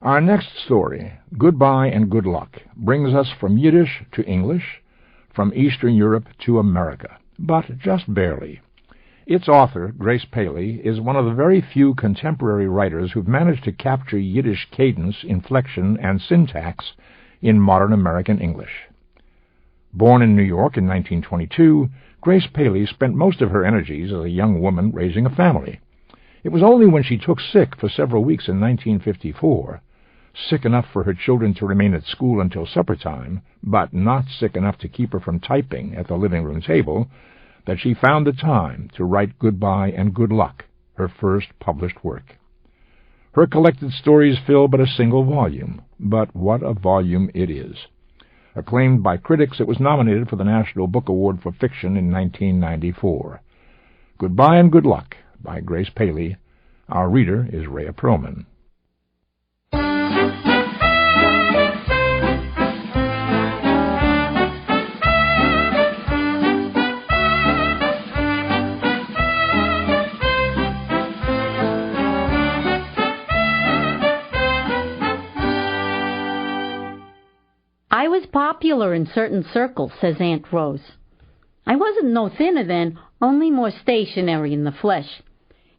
Our next story, Goodbye and Good Luck, brings us from Yiddish to English, from Eastern Europe to America, but just barely. Its author, Grace Paley, is one of the very few contemporary writers who've managed to capture Yiddish cadence, inflection, and syntax in modern American English. Born in New York in 1922, Grace Paley spent most of her energies as a young woman raising a family. It was only when she took sick for several weeks in 1954, sick enough for her children to remain at school until supper time, but not sick enough to keep her from typing at the living room table, that she found the time to write Goodbye and Good Luck, her first published work. Her collected stories fill but a single volume, but what a volume it is. Acclaimed by critics, it was nominated for the National Book Award for Fiction in 1994. Goodbye and Good Luck by Grace Paley. Our reader is Rhea Perlman. I was popular in certain circles, says Aunt Rose. I wasn't no thinner then, only more stationary in the flesh.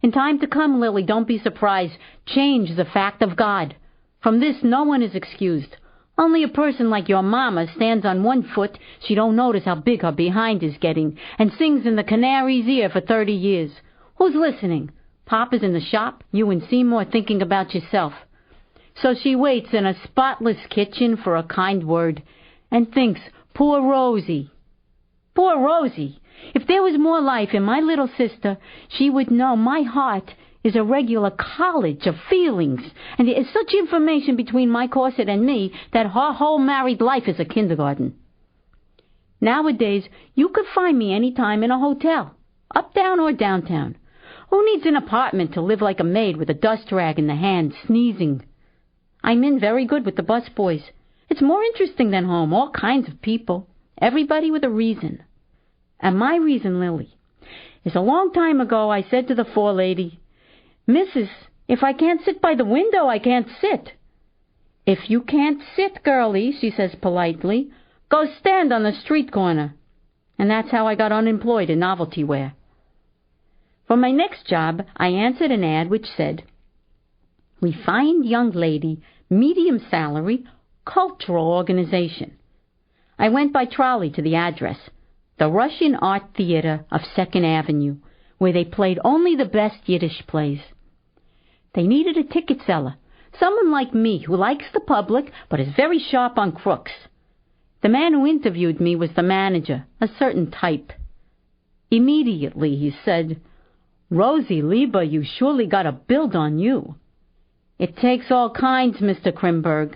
In time to come, Lily, don't be surprised. Change is a fact of God. From this, no one is excused. Only a person like your mama stands on one foot, she don't notice how big her behind is getting, and sings in the canary's ear for 30 years. Who's listening? Papa's in the shop, you and Seymour thinking about yourself. So she waits in a spotless kitchen for a kind word, and thinks, poor Rosie. Poor Rosie! If there was more life in my little sister, she would know my heart is a regular college of feelings, and there is such information between my corset and me that her whole married life is a kindergarten. Nowadays, you could find me any time in a hotel, uptown or downtown. Who needs an apartment to live like a maid with a dust rag in the hand, sneezing? I'm in very good with the busboys. It's more interesting than home, all kinds of people, everybody with a reason. And my reason, Lily, is a long time ago I said to the forelady, Missus, if I can't sit by the window, I can't sit. If you can't sit, girlie, she says politely, go stand on the street corner. And that's how I got unemployed in novelty wear. For my next job, I answered an ad which said, Refined young lady, medium salary, cultural organization. I went by trolley to the address, the Russian Art Theater of 2nd Avenue, where they played only the best Yiddish plays. They needed a ticket seller, someone like me who likes the public but is very sharp on crooks. The man who interviewed me was the manager, a certain type. Immediately he said, Rosie Lieber, you surely got a build on you. It takes all kinds, Mr. Krimberg.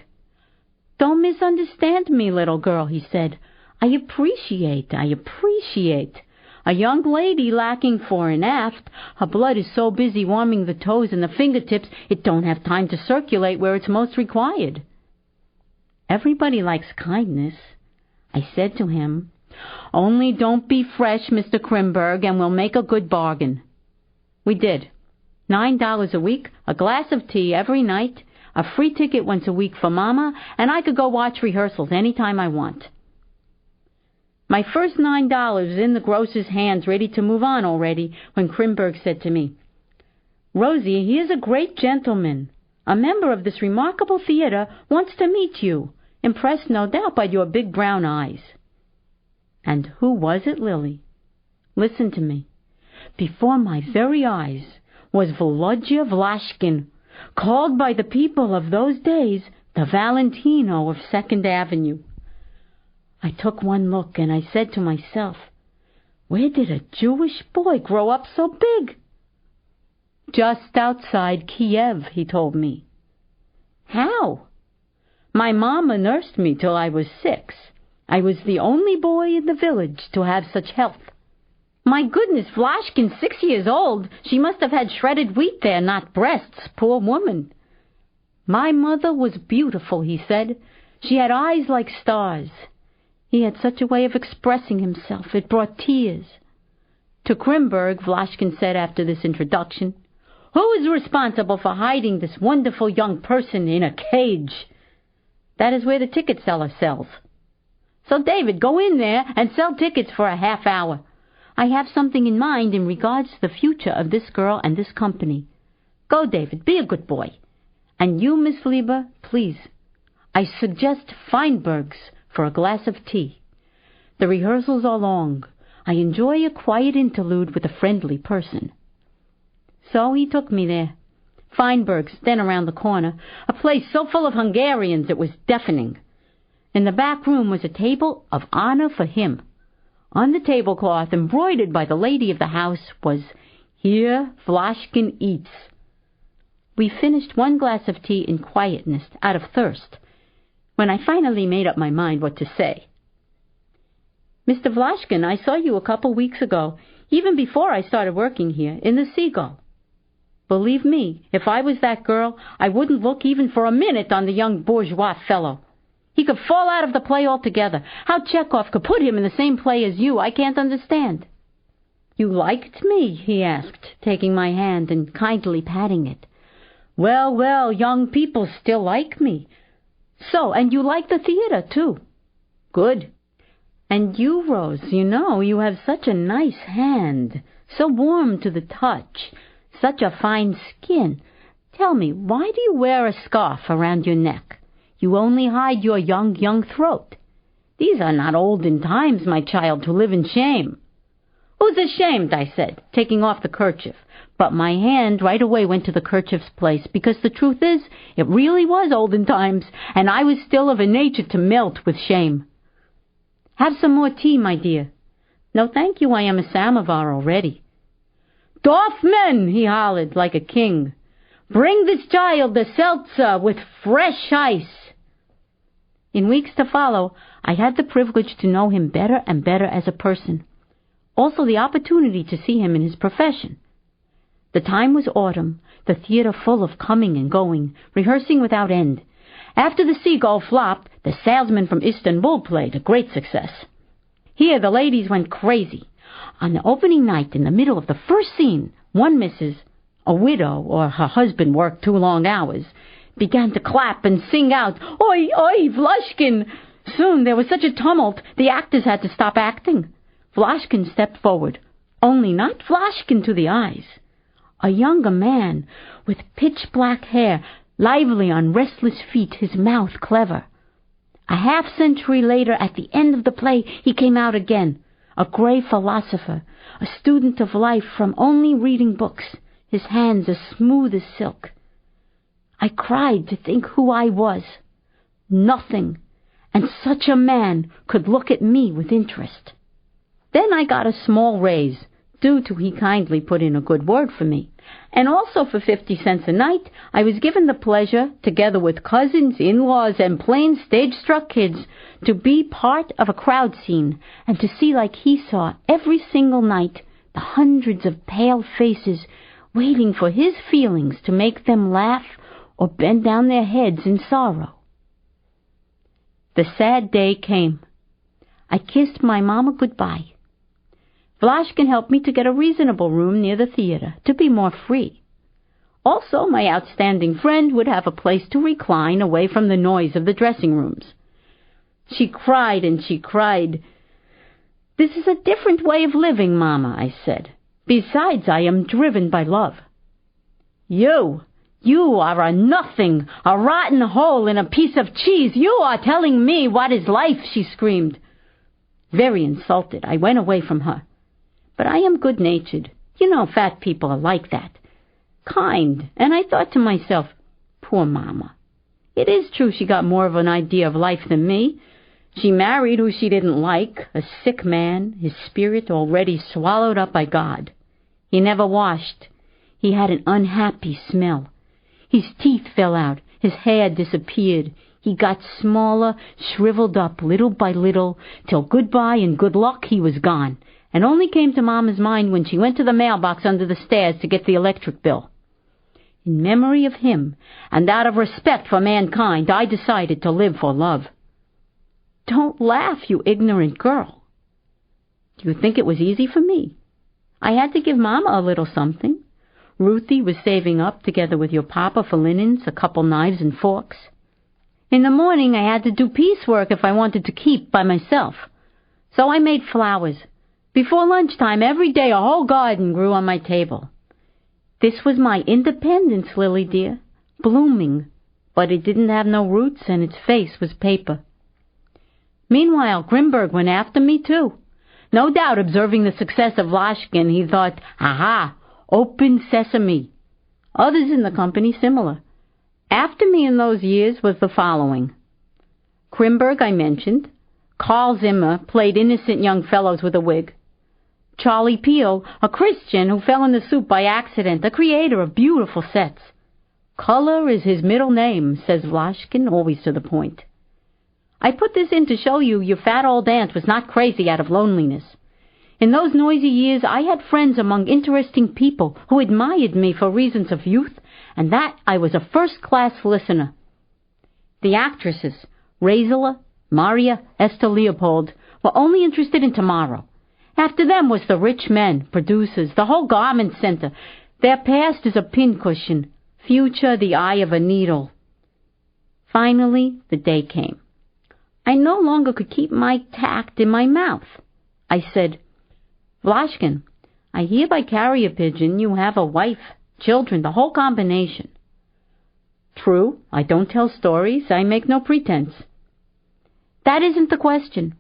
Don't misunderstand me, little girl, he said. I appreciate. A young lady lacking fore and aft, her blood is so busy warming the toes and the fingertips, it don't have time to circulate where it's most required. Everybody likes kindness. I said to him, only don't be fresh, Mr. Krimberg, and we'll make a good bargain. We did. $9 a week, a glass of tea every night, a free ticket once a week for Mama, and I could go watch rehearsals any time I want. My first $9 was in the grocer's hands, ready to move on already, when Krimberg said to me, Rosie, he is a great gentleman. A member of this remarkable theater wants to meet you, impressed no doubt by your big brown eyes. And who was it, Lily? Listen to me. Before my very eyes was Volodya Vlashkin, called by the people of those days the Valentino of 2nd Avenue. I took one look and I said to myself, where did a Jewish boy grow up so big? Just outside Kiev, he told me. How? My mama nursed me till I was 6. I was the only boy in the village to have such health. My goodness, Vlashkin, 6 years old. She must have had shredded wheat there, not breasts, poor woman. My mother was beautiful, he said. She had eyes like stars. He had such a way of expressing himself, it brought tears. To Krimberg, Vlashkin said after this introduction, Who is responsible for hiding this wonderful young person in a cage? That is where the ticket seller sells. So, David, go in there and sell tickets for a half hour. I have something in mind in regards to the future of this girl and this company. Go, David, be a good boy. And you, Miss Lieber, please, I suggest Feinberg's for a glass of tea. The rehearsals are long. I enjoy a quiet interlude with a friendly person. So he took me there. Feinberg's, then around the corner, a place so full of Hungarians it was deafening. In the back room was a table of honor for him. On the tablecloth, embroidered by the lady of the house, was, "Here Vlashkin eats." We finished one glass of tea in quietness, out of thirst, when I finally made up my mind what to say. "Mr. Vlashkin, I saw you a couple weeks ago, even before I started working here, in the Seagull. Believe me, if I was that girl, I wouldn't look even for a minute on the young bourgeois fellow. He could fall out of the play altogether. How Chekhov could put him in the same play as you, I can't understand." "You liked me?" he asked, taking my hand and kindly patting it. "Well, well, young people still like me. So, and you like the theater, too? Good. And you, Rose, you have such a nice hand, so warm to the touch, such a fine skin. Tell me, why do you wear a scarf around your neck? You only hide your young throat. These are not olden times, my child, to live in shame." "Who's ashamed?" I said, taking off the kerchief. But my hand right away went to the kerchief's place, because the truth is, it really was olden times, and I was still of a nature to melt with shame. "Have some more tea, my dear." "No, thank you, I am a samovar already." "Dorfman," he hollered like a king, "bring this child the seltzer with fresh ice." In weeks to follow, I had the privilege to know him better and better as a person, also the opportunity to see him in his profession. The time was autumn, the theater full of coming and going, rehearsing without end. After the Seagull flopped, the salesman from Istanbul played, a great success. Here the ladies went crazy. On the opening night, in the middle of the first scene, one missus, a widow, or her husband worked 2 long hours, began to clap and sing out, "Oi, oi, Vlashkin!" Soon there was such a tumult, the actors had to stop acting. Vlashkin stepped forward, only not Vlashkin to the eyes. A younger man, with pitch-black hair, lively on restless feet, his mouth clever. A half-century later, at the end of the play, he came out again, a gray philosopher, a student of life from only reading books, his hands as smooth as silk. I cried to think who I was. Nothing, and such a man could look at me with interest. Then I got a small raise, due to he kindly put in a good word for me. And also for 50 cents a night, I was given the pleasure, together with cousins, in-laws, and plain stage-struck kids, to be part of a crowd scene, and to see like he saw every single night the hundreds of pale faces waiting for his feelings to make them laugh or bend down their heads in sorrow. The sad day came. I kissed my mama goodbye. Vlashkin helped me to get a reasonable room near the theater, to be more free. Also, my outstanding friend would have a place to recline away from the noise of the dressing rooms. She cried and she cried. "This is a different way of living, Mama," I said. "Besides, I am driven by love." You are a nothing, a rotten hole in a piece of cheese. You are telling me what is life," she screamed. Very insulted, I went away from her. But I am good-natured. Fat people are like that. Kind. And I thought to myself, poor Mama. It is true she got more of an idea of life than me. She married who she didn't like, a sick man, his spirit already swallowed up by God. He never washed. He had an unhappy smell. His teeth fell out. His hair disappeared. He got smaller, shriveled up little by little, till goodbye and good luck he was gone, and only came to Mama's mind when she went to the mailbox under the stairs to get the electric bill. In memory of him, and out of respect for mankind, I decided to live for love. Don't laugh, you ignorant girl. Do you think it was easy for me? I had to give Mama a little something. Ruthie was saving up together with your papa for linens, a couple knives and forks. In the morning I had to do piecework if I wanted to keep by myself. So I made flowers. Before lunchtime, every day a whole garden grew on my table. This was my independence, Lily dear, blooming, but it didn't have no roots and its face was paper. Meanwhile, Grimberg went after me, too. No doubt, observing the success of Vlashkin, he thought, aha, open sesame. Others in the company similar. After me in those years was the following. Grimberg, I mentioned. Carl Zimmer played innocent young fellows with a wig. Charlie Peel, a Christian who fell in the soup by accident, a creator of beautiful sets. Color is his middle name, says Vlashkin, always to the point. I put this in to show you your fat old aunt was not crazy out of loneliness. In those noisy years, I had friends among interesting people who admired me for reasons of youth, and that I was a first-class listener. The actresses, Raisela, Maria, Esther Leopold, were only interested in tomorrow. After them was the rich men, producers, the whole garment center. Their past is a pincushion, future the eye of a needle. Finally, the day came. I no longer could keep my tact in my mouth. I said, Vlashkin, I hear by carrier pigeon you have a wife, children, the whole combination. True, I don't tell stories, I make no pretense. That isn't the question.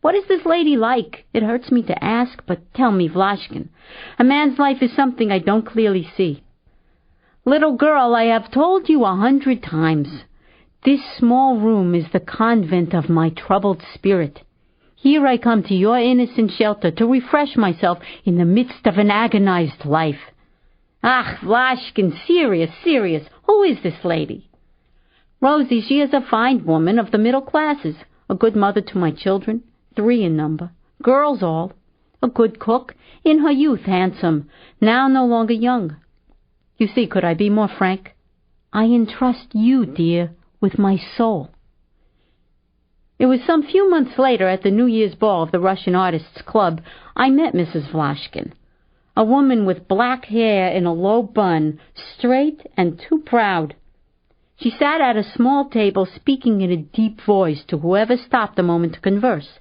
What is this lady like? It hurts me to ask, but tell me, Vlashkin. A man's life is something I don't clearly see. Little girl, I have told you 100 times. This small room is the convent of my troubled spirit. Here I come to your innocent shelter to refresh myself in the midst of an agonized life. Ah, Vlashkin, serious. Who is this lady? Rosie, she is a fine woman of the middle classes, a good mother to my children, 3 in number, girls all, a good cook, in her youth handsome, now no longer young. You see, could I be more frank? I entrust you, dear, with my soul. It was some few months later at the New Year's ball of the Russian Artists' Club I met Mrs. Vlashkin, a woman with black hair in a low bun, straight and too proud. She sat at a small table speaking in a deep voice to whoever stopped a moment to converse.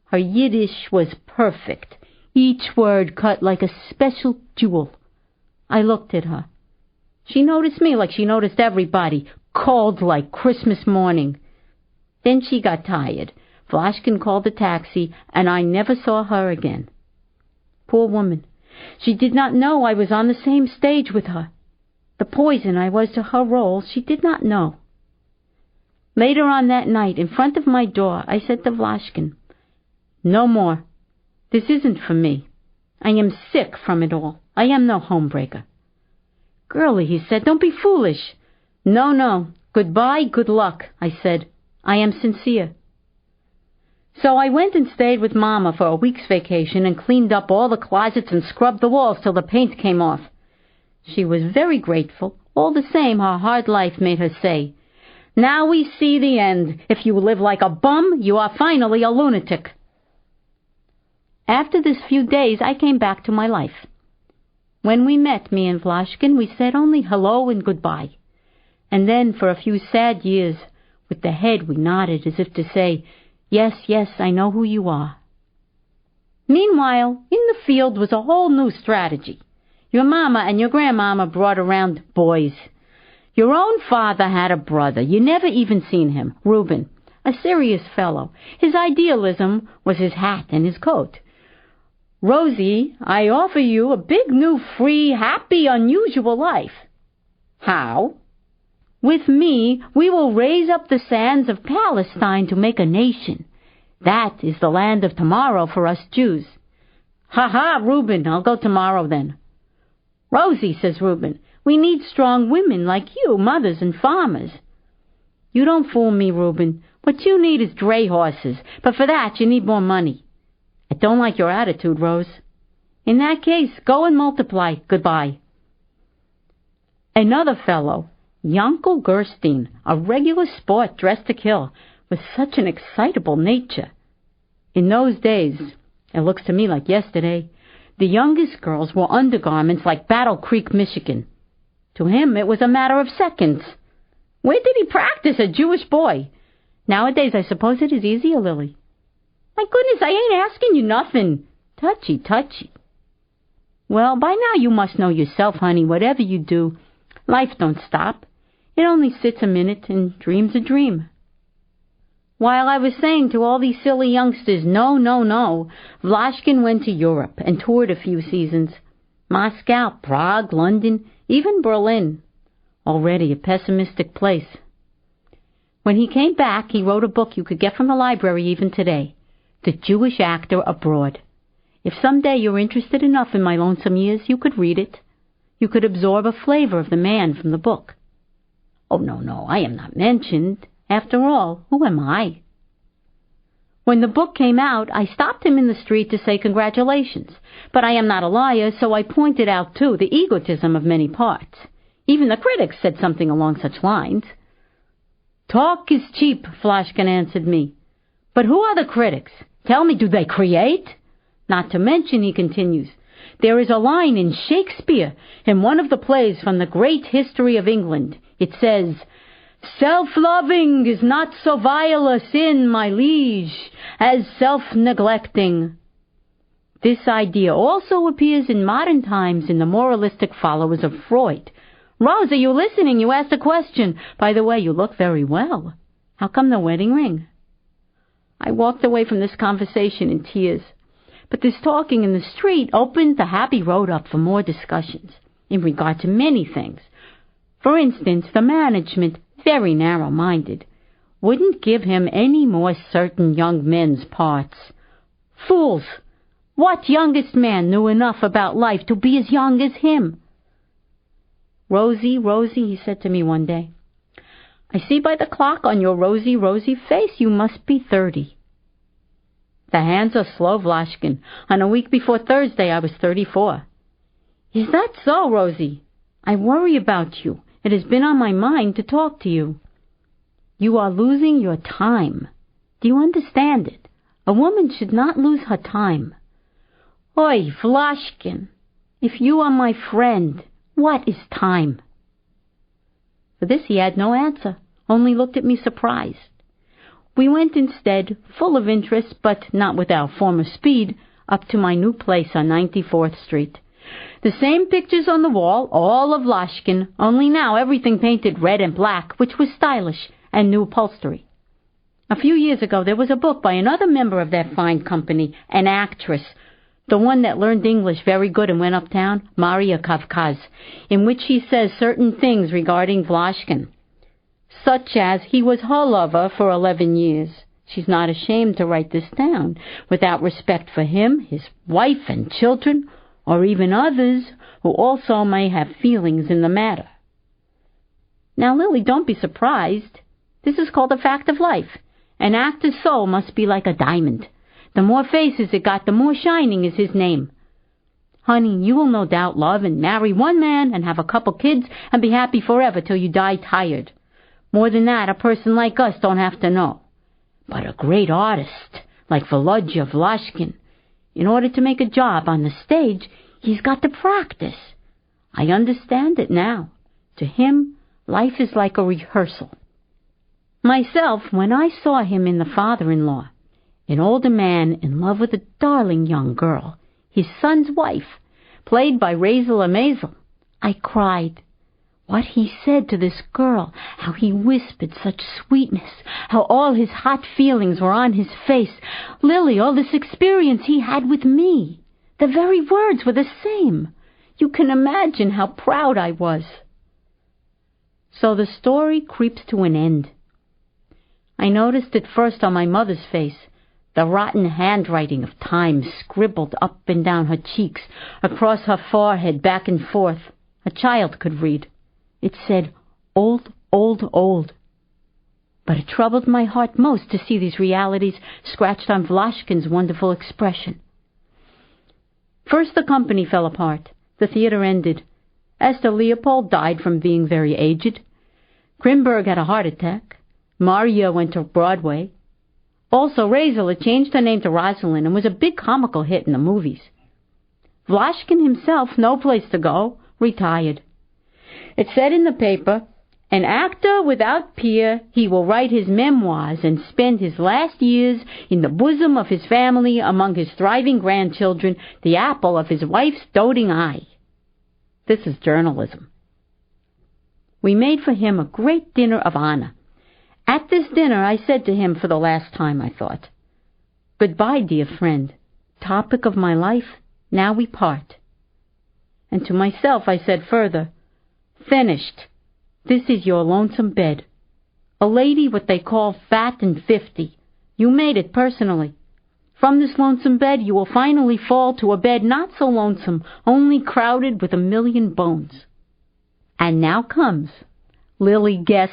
Her Yiddish was perfect, each word cut like a special jewel. I looked at her. She noticed me like she noticed everybody, cold like Christmas morning. Then she got tired. Vlashkin called a taxi, and I never saw her again. Poor woman. She did not know I was on the same stage with her. The poison I was to her role she did not know. Later on that night, in front of my door, I said to Vlashkin, No more. This isn't for me. I am sick from it all. I am no homebreaker. Girlie, he said, don't be foolish. No. Goodbye, good luck, I said. I am sincere. So I went and stayed with Mama for a week's vacation and cleaned up all the closets and scrubbed the walls till the paint came off. She was very grateful. All the same, her hard life made her say, Now we see the end. If you live like a bum, you are finally a lunatic. After this few days, I came back to my life. When we met, me and Vlashkin, we said only hello and goodbye. And then, for a few sad years, with the head we nodded as if to say, Yes, I know who you are. Meanwhile, in the field was a whole new strategy. Your mama and your grandmama brought around boys. Your own father had a brother. You never even seen him, Reuben, a serious fellow. His idealism was his hat and his coat. Rosie, I offer you a big, new, free, happy, unusual life. How? With me, we will raise up the sands of Palestine to make a nation. That is the land of tomorrow for us Jews. Ha, Reuben, I'll go tomorrow then. Rosie, says Reuben, we need strong women like you, mothers and farmers. You don't fool me, Reuben. What you need is dray horses, but for that you need more money. I don't like your attitude, Rose. In that case, go and multiply. Goodbye. Another fellow, Yankel Gerstein, a regular sport dressed to kill, with such an excitable nature. In those days, it looks to me like yesterday, The youngest girls wore undergarments like Battle Creek, Michigan. To him, it was a matter of seconds. Where did he practice, a Jewish boy? Nowadays, I suppose it is easier, Lily. My goodness, I ain't asking you nothing. Touchy, touchy. Well, by now you must know yourself, honey, whatever you do, life don't stop. It only sits a minute and dreams a dream. While I was saying to all these silly youngsters, no, no, no, Vlashkin went to Europe and toured a few seasons. Moscow, Prague, London, even Berlin. Already a pessimistic place. When he came back, he wrote a book you could get from the library even today, The Jewish Actor Abroad. If someday you're interested enough in my lonesome years, you could read it. You could absorb a flavor of the man from the book. Oh, no, I am not mentioned. After all, who am I? When the book came out, I stopped him in the street to say congratulations. But I am not a liar, so I pointed out, too, the egotism of many parts. Even the critics said something along such lines. Talk is cheap, Vlashkin answered me. But who are the critics? Tell me, do they create? Not to mention, he continues, there is a line in Shakespeare, in one of the plays from the great history of England. It says, self-loving is not so vile a sin, my liege, as self-neglecting. This idea also appears in modern times in the moralistic followers of Freud. Rose, are you listening? You asked a question. By the way, you look very well. How come the wedding ring? I walked away from this conversation in tears. But this talking in the street opened the happy road up for more discussions in regard to many things. For instance, the management, very narrow-minded, wouldn't give him any more certain young men's parts. Fools! What youngest man knew enough about life to be as young as him? Rosie, he said to me one day, I see by the clock on your rosy face you must be 30. The hands are slow, Vlashkin. On a week before Thursday, I was 34. Is that so, Rosie? I worry about you. It has been on my mind to talk to you. You are losing your time. Do you understand it? A woman should not lose her time. Oi, Vlashkin, if you are my friend, what is time? For this he had no answer, only looked at me surprised. We went instead, full of interest, but not with our former speed, up to my new place on 94th Street. The same pictures on the wall, all of Vlashkin, only now everything painted red and black, which was stylish, and new upholstery. A few years ago there was a book by another member of that fine company, an actress, the one that learned English very good and went uptown, Maria Kavkaz, in which she says certain things regarding Vlashkin, such as he was her lover for 11 years. She's not ashamed to write this down, without respect for him, his wife and children, or even others who also may have feelings in the matter. Now, Lily, don't be surprised. This is called a fact of life. An actor's soul must be like a diamond. The more faces it got, the more shining is his name. Honey, you will no doubt love and marry one man and have a couple kids and be happy forever till you die tired. More than that, a person like us don't have to know. But a great artist, like Volodya Vlashkin, in order to make a job on the stage, he's got to practice. I understand it now. To him, life is like a rehearsal. Myself, when I saw him in The Father-in-Law, an older man in love with a darling young girl, his son's wife, played by Razel Amazel, I cried. What he said to this girl, how he whispered such sweetness, how all his hot feelings were on his face. Lily, all this experience he had with me. The very words were the same. You can imagine how proud I was. So the story creeps to an end. I noticed it first on my mother's face, the rotten handwriting of time scribbled up and down her cheeks, across her forehead, back and forth. A child could read. It said, old, old, old. But it troubled my heart most to see these realities scratched on Vlashkin's wonderful expression. First the company fell apart. The theater ended. Esther Leopold died from being very aged. Krimberg had a heart attack. Maria went to Broadway. Also, Razel had changed her name to Rosalind and was a big comical hit in the movies. Vlashkin himself, no place to go, retired. It said in the paper, an actor without peer, he will write his memoirs and spend his last years in the bosom of his family among his thriving grandchildren, the apple of his wife's doting eye. This is journalism. We made for him a great dinner of honor. At this dinner I said to him for the last time, I thought, goodbye, dear friend, topic of my life, now we part. And to myself I said further, finished. This is your lonesome bed. A lady what they call fat and 50. You made it personally. From this lonesome bed you will finally fall to a bed not so lonesome, only crowded with 1,000,000 bones. And now comes, Lily, guess.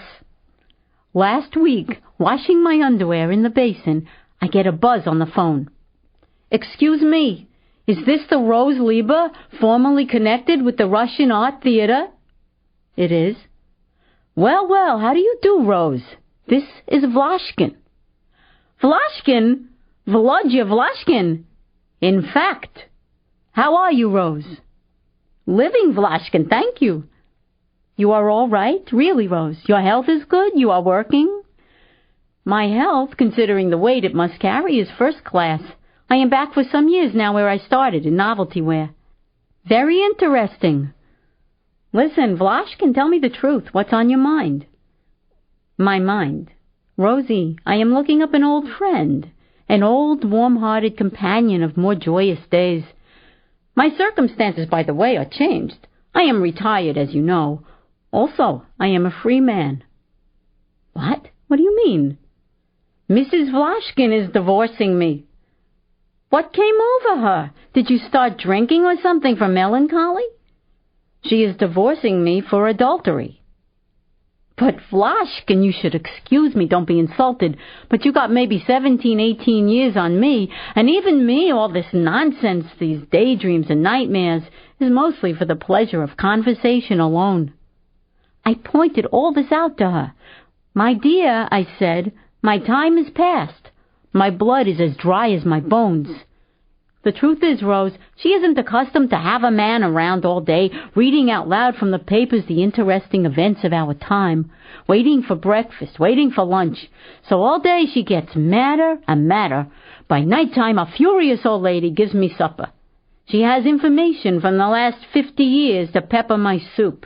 Last week, washing my underwear in the basin, I get a buzz on the phone. Excuse me, is this the Rose Lieber, formerly connected with the Russian Art Theater? It is. Well, well, how do you do, Rose? This is Vlashkin. Vlashkin? Volodya Vlashkin? In fact. How are you, Rose? Living, Vlashkin, thank you. You are all right? Really, Rose? Your health is good? You are working? My health, considering the weight it must carry, is first class. I am back for some years now where I started, in novelty wear. Very interesting. Listen, Vlashkin, tell me the truth. What's on your mind? My mind. Rosie, I am looking up an old friend, an old, warm-hearted companion of more joyous days. My circumstances, by the way, are changed. I am retired, as you know. Also, I am a free man. What? What do you mean? Mrs. Vlashkin is divorcing me. What came over her? Did you start drinking or something for melancholy? She is divorcing me for adultery. But Vlashkin, you should excuse me, don't be insulted, but you got maybe 17, 18 years on me, and even me, all this nonsense, these daydreams and nightmares, is mostly for the pleasure of conversation alone. I pointed all this out to her. My dear, I said, my time is past. My blood is as dry as my bones. The truth is, Rose, she isn't accustomed to have a man around all day, reading out loud from the papers the interesting events of our time, waiting for breakfast, waiting for lunch. So all day she gets madder and madder. By nighttime, a furious old lady gives me supper. She has information from the last 50 years to pepper my soup.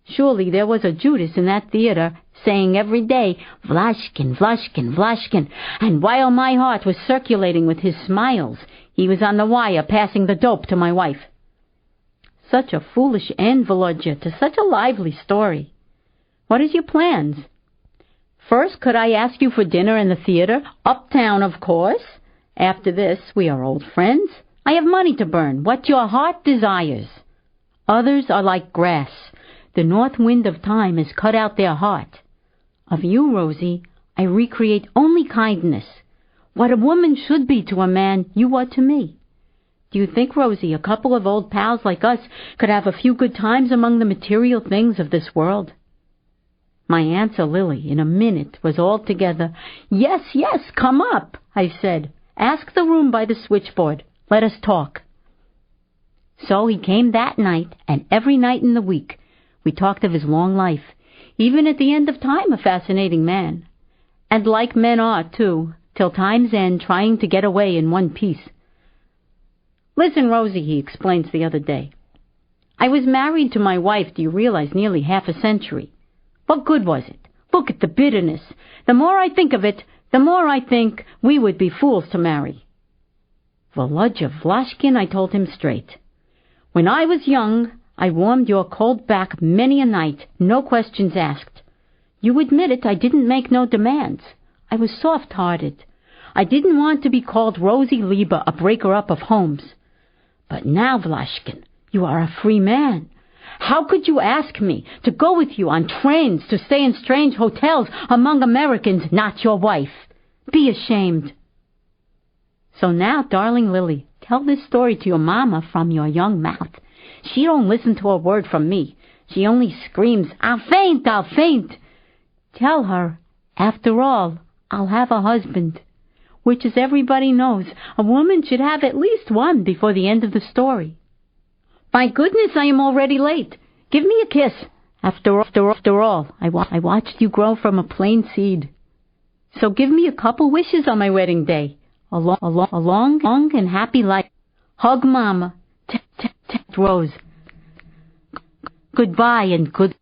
Surely there was a Judas in that theater, saying every day, Vlashkin, Vlashkin, Vlashkin, and while my heart was circulating with his smiles, he was on the wire passing the dope to my wife. Such a foolish end, Volodya, to such a lively story. What is your plans? First, could I ask you for dinner in the theater? Uptown, of course. After this, we are old friends. I have money to burn, what your heart desires. Others are like grass. The north wind of time has cut out their heart. Of you, Rosie, I recreate only kindness. What a woman should be to a man, you are to me. Do you think, Rosie, a couple of old pals like us could have a few good times among the material things of this world? My answer, Lily, in a minute, was altogether, Yes, yes, come up, I said. Ask the room by the switchboard. Let us talk. So he came that night, and every night in the week. We talked of his long life, even at the end of time a fascinating man. And like men are, too, till time's end, trying to get away in one piece. Listen, Rosie, he explains the other day. I was married to my wife, do you realize, nearly half a century. What good was it? Look at the bitterness. The more I think of it, the more I think we would be fools to marry. Volodya Vlashkin, I told him straight. When I was young, I warmed your cold back many a night, no questions asked. You admit it, I didn't make no demands. I was soft-hearted. I didn't want to be called Rosie Lieber, a breaker-up of homes. But now, Vlashkin, you are a free man. How could you ask me to go with you on trains, to stay in strange hotels among Americans, not your wife? Be ashamed. So now, darling Lily, tell this story to your mama from your young mouth. She don't listen to a word from me. She only screams, I'll faint, I'll faint. Tell her, after all, I'll have a husband, which, as everybody knows, a woman should have at least one before the end of the story. My goodness, I am already late. Give me a kiss. After all, I watched you grow from a plain seed. So give me a couple wishes on my wedding day. A long and happy life. Hug Mama. Rose. Goodbye and good